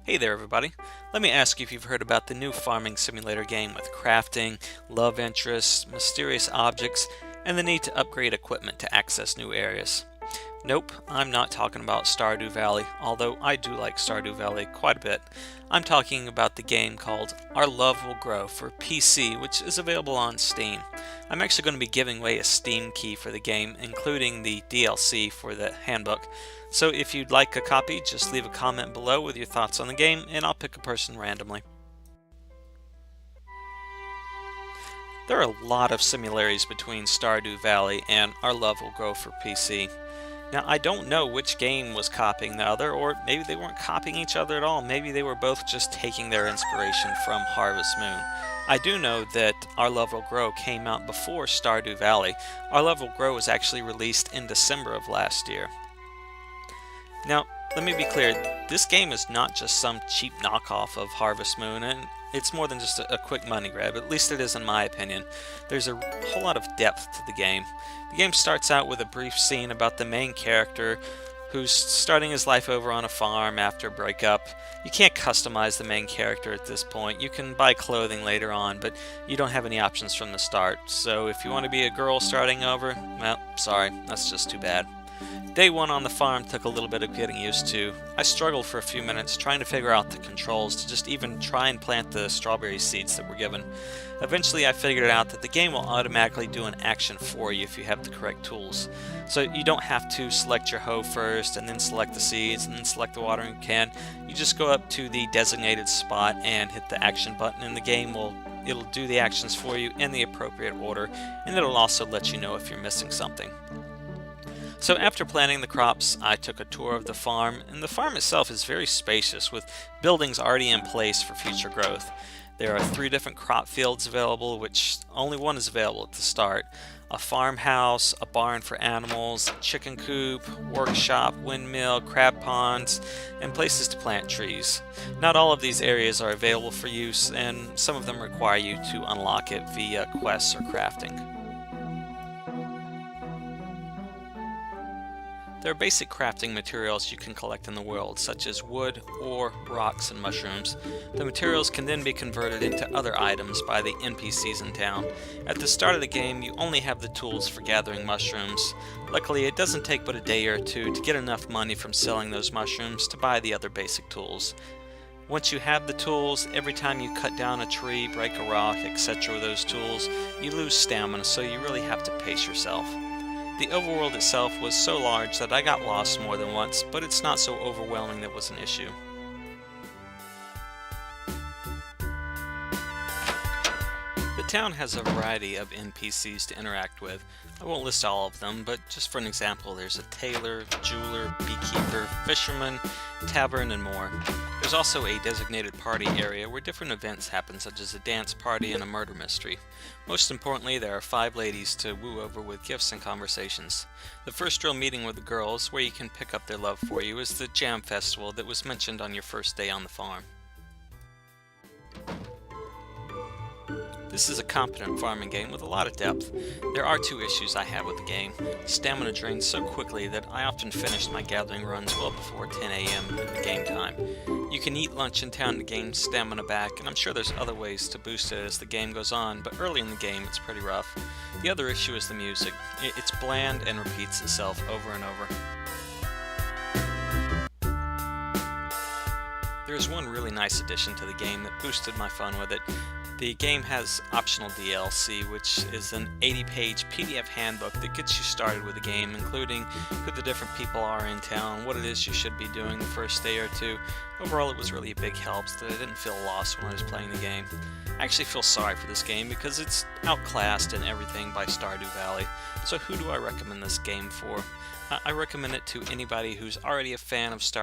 Hey there everybody. Let me ask you if you've heard about the new farming simulator game with crafting, love interests, mysterious objects, and the need to upgrade equipment to access new areas. Nope, I'm not talking about Stardew Valley, although I do like Stardew Valley quite a bit. I'm talking about the game called Our Love Will Grow for PC, which is available on Steam. I'm actually going to be giving away a Steam key for the game, including the DLC for the handbook. So if you'd like a copy, just leave a comment below with your thoughts on the game, and I'll pick a person randomly. There are a lot of similarities between Stardew Valley and Our Love Will Grow for PC. Now, I don't know which game was copying the other, or maybe they weren't copying each other at all. Maybe they were both just taking their inspiration from Harvest Moon. I do know that Our Love Will Grow came out before Stardew Valley. Our Love Will Grow was actually released in December of last year. Now, let me be clear, this game is not just some cheap knockoff of Harvest Moon, and it's more than just a quick money grab, at least it is in my opinion. There's a whole lot of depth to the game. The game starts out with a brief scene about the main character who's starting his life over on a farm after a breakup. You can't customize the main character at this point. You can buy clothing later on, but you don't have any options from the start. So if you want to be a girl starting over, well, sorry, that's just too bad. Day one on the farm took a little bit of getting used to. I struggled for a few minutes trying to figure out the controls to just even try and plant the strawberry seeds that were given. Eventually I figured out that the game will automatically do an action for you if you have the correct tools. So you don't have to select your hoe first and then select the seeds and then select the watering can. You just go up to the designated spot and hit the action button, and the game it'll do the actions for you in the appropriate order, and it'll also let you know if you're missing something. So after planting the crops, I took a tour of the farm, and the farm itself is very spacious with buildings already in place for future growth. There are 3 different crop fields available, which only one is available at the start. A farmhouse, a barn for animals, chicken coop, workshop, windmill, crab ponds, and places to plant trees. Not all of these areas are available for use, and some of them require you to unlock it via quests or crafting. There are basic crafting materials you can collect in the world, such as wood, ore, rocks, and mushrooms. The materials can then be converted into other items by the NPCs in town. At the start of the game, you only have the tools for gathering mushrooms. Luckily, it doesn't take but a day or two to get enough money from selling those mushrooms to buy the other basic tools. Once you have the tools, every time you cut down a tree, break a rock, etc. with those tools, you lose stamina, so you really have to pace yourself. The overworld itself was so large that I got lost more than once, but it's not so overwhelming that it was an issue. The town has a variety of NPCs to interact with. I won't list all of them, but just for an example, there's a tailor, jeweler, beekeeper, fisherman, tavern, and more. There's also a designated party area where different events happen, such as a dance party and a murder mystery. Most importantly, there are 5 ladies to woo over with gifts and conversations. The first real meeting with the girls, where you can pick up their love for you, is the Jam Festival that was mentioned on your first day on the farm. This is a competent farming game with a lot of depth. There are 2 issues I have with the game. Stamina drains so quickly that I often finished my gathering runs well before 10 AM in the game time. You can eat lunch in town to gain stamina back, and I'm sure there's other ways to boost it as the game goes on, but early in the game it's pretty rough. The other issue is the music. It's bland and repeats itself over and over. There's one really nice addition to the game that boosted my fun with it. The game has optional DLC, which is an 80-page PDF handbook that gets you started with the game, including who the different people are in town, what it is you should be doing the first day or 2. Overall, it was really a big help so that I didn't feel lost when I was playing the game. I actually feel sorry for this game because it's outclassed in everything by Stardew Valley. So who do I recommend this game for? I recommend it to anybody who's already a fan of Stardew